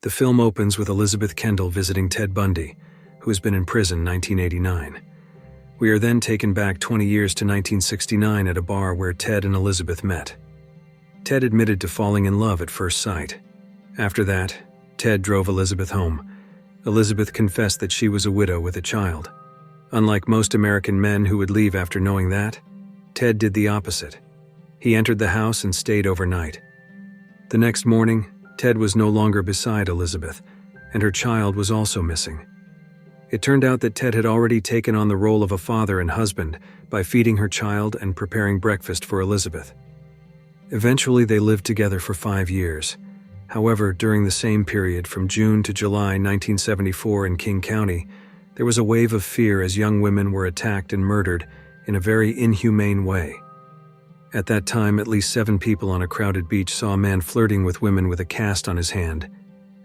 The film opens with Elizabeth Kendall visiting Ted Bundy, who has been in prison 1989. We are then taken back 20 years to 1969 at a bar where Ted and Elizabeth met. Ted admitted to falling in love at first sight. After that, Ted drove Elizabeth home. Elizabeth confessed that she was a widow with a child. Unlike most American men who would leave after knowing that, Ted did the opposite. He entered the house and stayed overnight. The next morning, Ted was no longer beside Elizabeth, and her child was also missing. It turned out that Ted had already taken on the role of a father and husband by feeding her child and preparing breakfast for Elizabeth. Eventually, they lived together for 5 years. However, during the same period from June to July 1974 in King County, there was a wave of fear as young women were attacked and murdered in a very inhumane way. At that time, at least 7 people on a crowded beach saw a man flirting with women with a cast on his hand,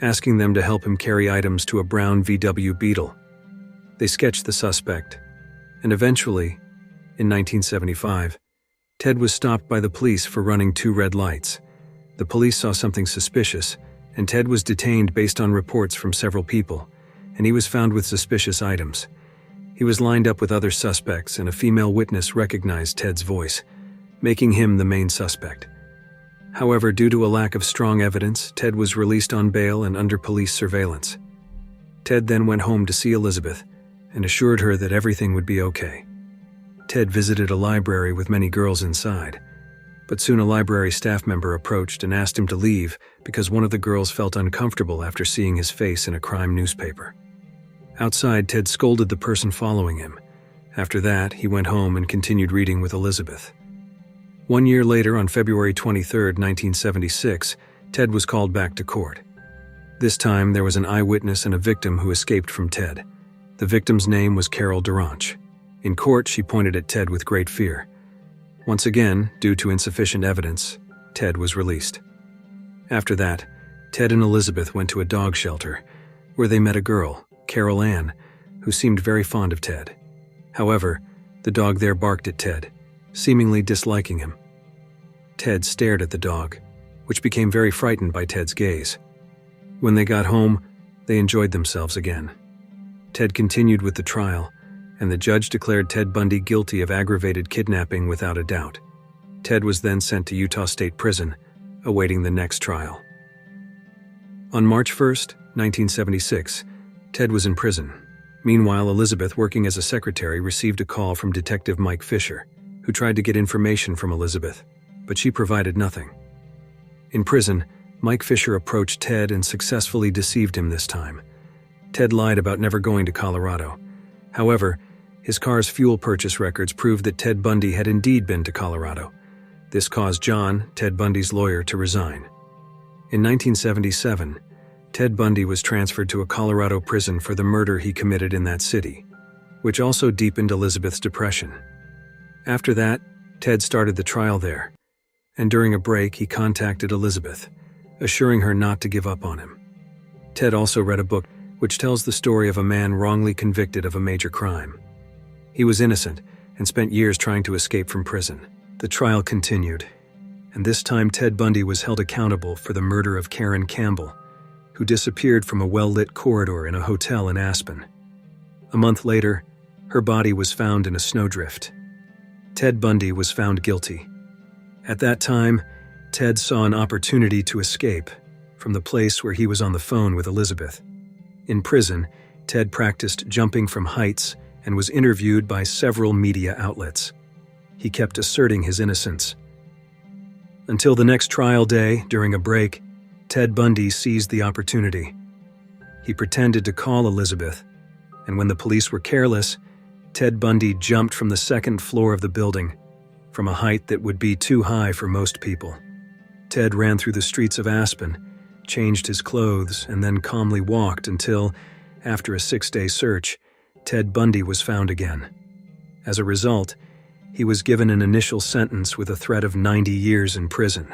asking them to help him carry items to a brown VW Beetle. They sketched the suspect, and eventually, in 1975, Ted was stopped by the police for running 2 red lights. The police saw something suspicious, and Ted was detained based on reports from several people, and he was found with suspicious items. He was lined up with other suspects, and a female witness recognized Ted's voice, making him the main suspect. However, due to a lack of strong evidence, Ted was released on bail and under police surveillance. Ted then went home to see Elizabeth and assured her that everything would be okay. Ted visited a library with many girls inside, but soon a library staff member approached and asked him to leave because one of the girls felt uncomfortable after seeing his face in a crime newspaper. Outside, Ted scolded the person following him. After that, he went home and continued reading with Elizabeth. 1 year later, on February 23, 1976, Ted was called back to court. This time, there was an eyewitness and a victim who escaped from Ted. The victim's name was Carol Duranch. In court, she pointed at Ted with great fear. Once again, due to insufficient evidence, Ted was released. After that, Ted and Elizabeth went to a dog shelter, where they met a girl, Carol Ann, who seemed very fond of Ted. However, the dog there barked at Ted, seemingly disliking him. Ted stared at the dog, which became very frightened by Ted's gaze. When they got home, they enjoyed themselves again. Ted continued with the trial, and the judge declared Ted Bundy guilty of aggravated kidnapping without a doubt. Ted was then sent to Utah State Prison, awaiting the next trial. On March 1, 1976, Ted was in prison. Meanwhile, Elizabeth, working as a secretary, received a call from Detective Mike Fisher, who tried to get information from Elizabeth, but she provided nothing. In prison, Mike Fisher approached Ted and successfully deceived him this time. Ted lied about never going to Colorado. However, his car's fuel purchase records proved that Ted Bundy had indeed been to Colorado. This caused John, Ted Bundy's lawyer, to resign. In 1977, Ted Bundy was transferred to a Colorado prison for the murder he committed in that city, which also deepened Elizabeth's depression. After that, Ted started the trial there, and during a break he contacted Elizabeth, assuring her not to give up on him. Ted also read a book which tells the story of a man wrongly convicted of a major crime. He was innocent and spent years trying to escape from prison. The trial continued, and this time Ted Bundy was held accountable for the murder of Karen Campbell, who disappeared from a well-lit corridor in a hotel in Aspen. A month later, her body was found in a snowdrift. Ted Bundy was found guilty. At that time, Ted saw an opportunity to escape from the place where he was on the phone with Elizabeth. In prison, Ted practiced jumping from heights and was interviewed by several media outlets. He kept asserting his innocence. Until the next trial day, during a break, Ted Bundy seized the opportunity. He pretended to call Elizabeth, and when the police were careless, Ted Bundy jumped from the 2nd floor of the building, from a height that would be too high for most people. Ted ran through the streets of Aspen, changed his clothes, and then calmly walked until, after a 6-day search, Ted Bundy was found again. As a result, he was given an initial sentence with a threat of 90 years in prison.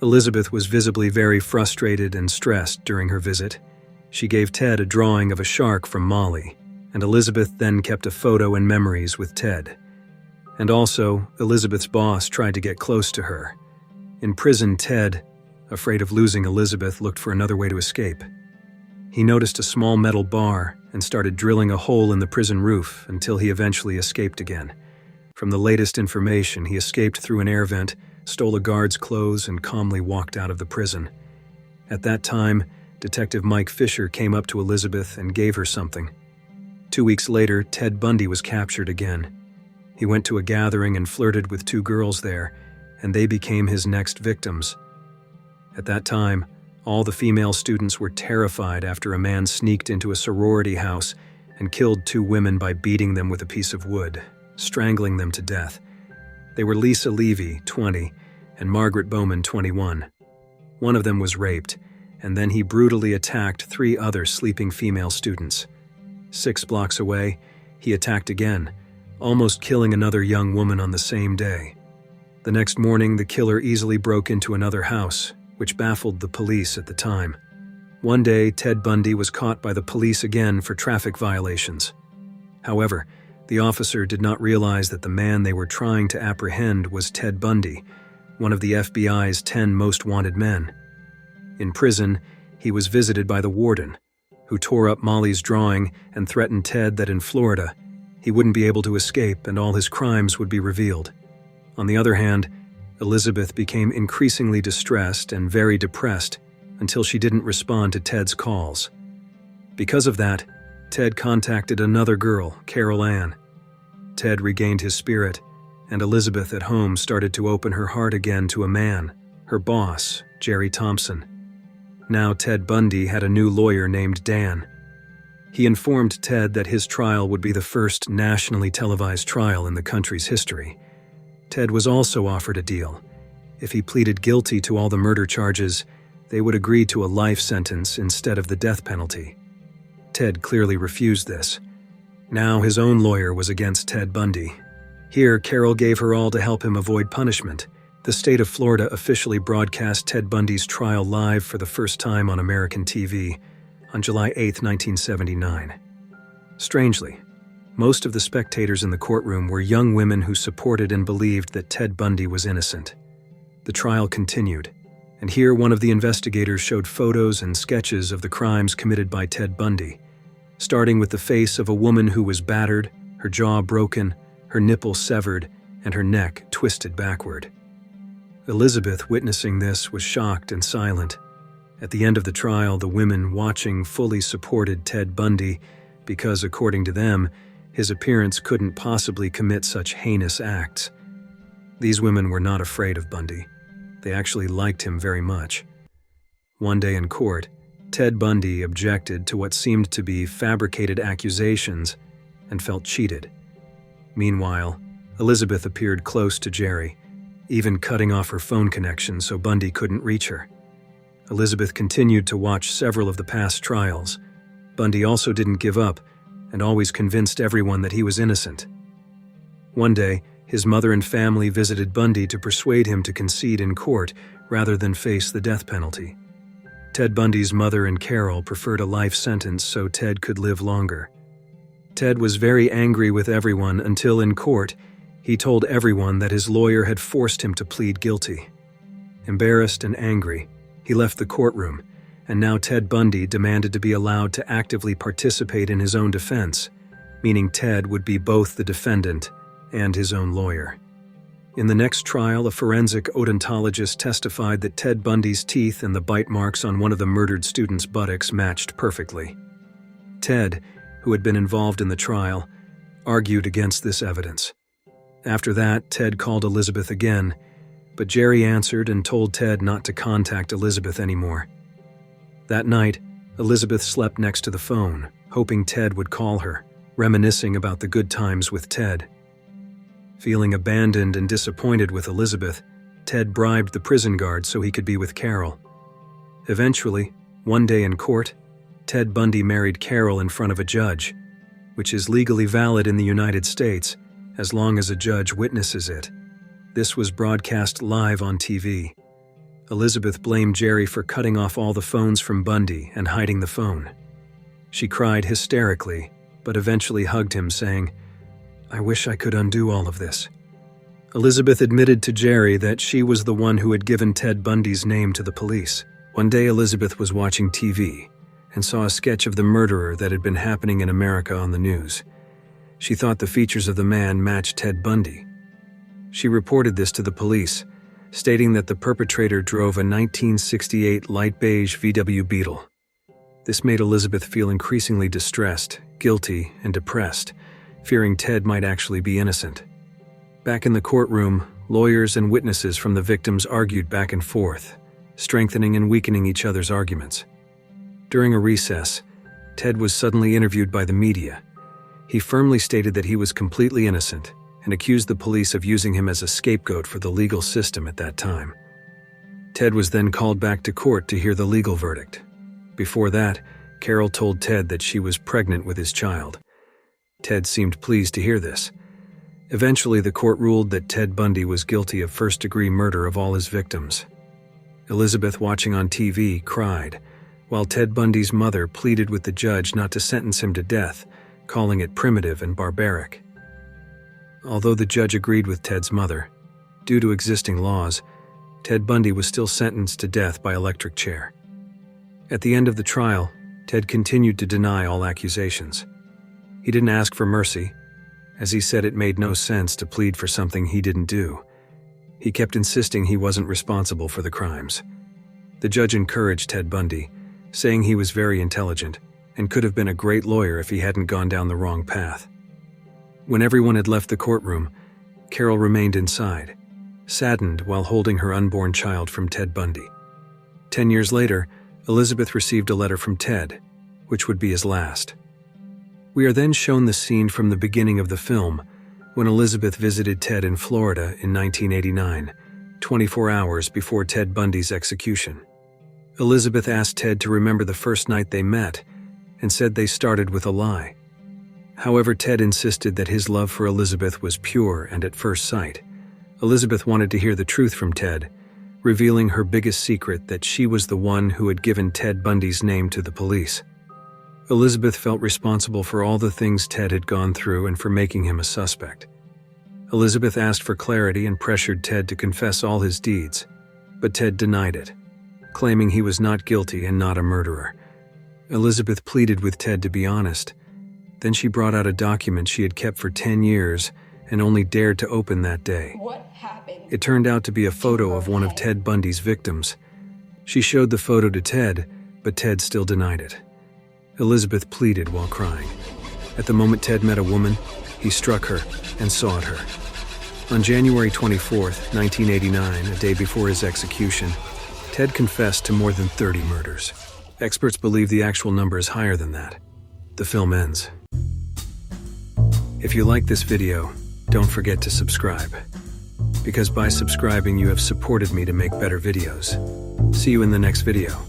Elizabeth was visibly very frustrated and stressed during her visit. She gave Ted a drawing of a shark from Mali, and Elizabeth then kept a photo and memories with Ted. And also, Elizabeth's boss tried to get close to her. In prison, Ted, afraid of losing Elizabeth, looked for another way to escape. He noticed a small metal bar and started drilling a hole in the prison roof until he eventually escaped again. From the latest information, he escaped through an air vent, stole a guard's clothes, and calmly walked out of the prison. At that time, Detective Mike Fisher came up to Elizabeth and gave her something. 2 weeks later, Ted Bundy was captured again. He went to a gathering and flirted with 2 girls there, and they became his next victims. At that time, all the female students were terrified after a man sneaked into a sorority house and killed 2 women by beating them with a piece of wood, strangling them to death. They were Lisa Levy, 20, and Margaret Bowman, 21. One of them was raped, and then he brutally attacked 3 other sleeping female students. 6 blocks away, he attacked again, almost killing another young woman on the same day. The next morning, the killer easily broke into another house, which baffled the police at the time. One day, Ted Bundy was caught by the police again for traffic violations. However, the officer did not realize that the man they were trying to apprehend was Ted Bundy, one of the FBI's 10 most wanted men. In prison, he was visited by the warden, who tore up Molly's drawing and threatened Ted that in Florida, he wouldn't be able to escape and all his crimes would be revealed. On the other hand, Elizabeth became increasingly distressed and very depressed until she didn't respond to Ted's calls. Because of that, Ted contacted another girl, Carol Ann. Ted regained his spirit, and Elizabeth at home started to open her heart again to a man, her boss, Jerry Thompson. Now Ted Bundy had a new lawyer named Dan. He informed Ted that his trial would be the first nationally televised trial in the country's history. Ted was also offered a deal. If he pleaded guilty to all the murder charges, they would agree to a life sentence instead of the death penalty. Ted clearly refused this. Now his own lawyer was against Ted Bundy. Here, Carol gave her all to help him avoid punishment. The state of Florida officially broadcast Ted Bundy's trial live for the first time on American TV on July 8, 1979. Strangely, most of the spectators in the courtroom were young women who supported and believed that Ted Bundy was innocent. The trial continued, and here one of the investigators showed photos and sketches of the crimes committed by Ted Bundy, starting with the face of a woman who was battered, her jaw broken, her nipple severed, and her neck twisted backward. Elizabeth, witnessing this, was shocked and silent. At the end of the trial, the women watching fully supported Ted Bundy because, according to them, his appearance couldn't possibly commit such heinous acts. These women were not afraid of Bundy. They actually liked him very much. One day in court, Ted Bundy objected to what seemed to be fabricated accusations and felt cheated. Meanwhile, Elizabeth appeared close to Jerry, even cutting off her phone connection so Bundy couldn't reach her. Elizabeth continued to watch several of the past trials. Bundy also didn't give up and always convinced everyone that he was innocent. One day, his mother and family visited Bundy to persuade him to concede in court rather than face the death penalty. Ted Bundy's mother and Carol preferred a life sentence so Ted could live longer. Ted was very angry with everyone until in court, he told everyone that his lawyer had forced him to plead guilty. Embarrassed and angry, he left the courtroom, and now Ted Bundy demanded to be allowed to actively participate in his own defense, meaning Ted would be both the defendant and his own lawyer. In the next trial, a forensic odontologist testified that Ted Bundy's teeth and the bite marks on one of the murdered students' buttocks matched perfectly. Ted, who had been involved in the trial, argued against this evidence. After that, Ted called Elizabeth again, but Jerry answered and told Ted not to contact Elizabeth anymore. That night, Elizabeth slept next to the phone, hoping Ted would call her, reminiscing about the good times with Ted. Feeling abandoned and disappointed with Elizabeth, Ted bribed the prison guard so he could be with Carol. Eventually, one day in court, Ted Bundy married Carol in front of a judge, which is legally valid in the United States as long as a judge witnesses it. This was broadcast live on TV. Elizabeth blamed Jerry for cutting off all the phones from Bundy and hiding the phone. She cried hysterically, but eventually hugged him, saying, "I wish I could undo all of this. Elizabeth admitted to Jerry that she was the one who had given Ted Bundy's name to the police. One day, Elizabeth was watching TV and saw a sketch of the murderer that had been happening in America on the news. She thought the features of the man matched Ted Bundy. She reported this to the police, stating that the perpetrator drove a 1968 light beige VW Beetle. This made Elizabeth feel increasingly distressed, guilty, and depressed, fearing Ted might actually be innocent. Back in the courtroom, lawyers and witnesses from the victims argued back and forth, strengthening and weakening each other's arguments. During a recess, Ted was suddenly interviewed by the media. He firmly stated that he was completely innocent and accused the police of using him as a scapegoat for the legal system at that time. Ted was then called back to court to hear the legal verdict. Before that, Carol told Ted that she was pregnant with his child. Ted seemed pleased to hear this. Eventually, the court ruled that Ted Bundy was guilty of first-degree murder of all his victims. Elizabeth, watching on TV, cried, while Ted Bundy's mother pleaded with the judge not to sentence him to death, calling it primitive and barbaric. Although the judge agreed with Ted's mother, due to existing laws, Ted Bundy was still sentenced to death by electric chair. At the end of the trial, Ted continued to deny all accusations. He didn't ask for mercy, as he said it made no sense to plead for something he didn't do. He kept insisting he wasn't responsible for the crimes. The judge encouraged Ted Bundy, saying he was very intelligent and could have been a great lawyer if he hadn't gone down the wrong path. When everyone had left the courtroom, Carol remained inside, saddened while holding her unborn child from Ted Bundy. 10 years later, Elizabeth received a letter from Ted, which would be his last. We are then shown the scene from the beginning of the film, when Elizabeth visited Ted in Florida in 1989, 24 hours before Ted Bundy's execution. Elizabeth asked Ted to remember the first night they met, and said they started with a lie. However, Ted insisted that his love for Elizabeth was pure and at first sight. Elizabeth wanted to hear the truth from Ted, revealing her biggest secret, that she was the one who had given Ted Bundy's name to the police. Elizabeth felt responsible for all the things Ted had gone through and for making him a suspect. Elizabeth asked for clarity and pressured Ted to confess all his deeds, but Ted denied it, claiming he was not guilty and not a murderer. Elizabeth pleaded with Ted to be honest. Then she brought out a document she had kept for 10 years and only dared to open that day. What happened? It turned out to be a photo of one of Ted Bundy's victims. She showed the photo to Ted, but Ted still denied it. Elizabeth pleaded while crying. At the moment Ted met a woman, he struck her and sawed her. On January 24, 1989, a day before his execution, Ted confessed to more than 30 murders. Experts believe the actual number is higher than that. The film ends. If you like this video, don't forget to subscribe, because by subscribing you have supported me to make better videos. See you in the next video.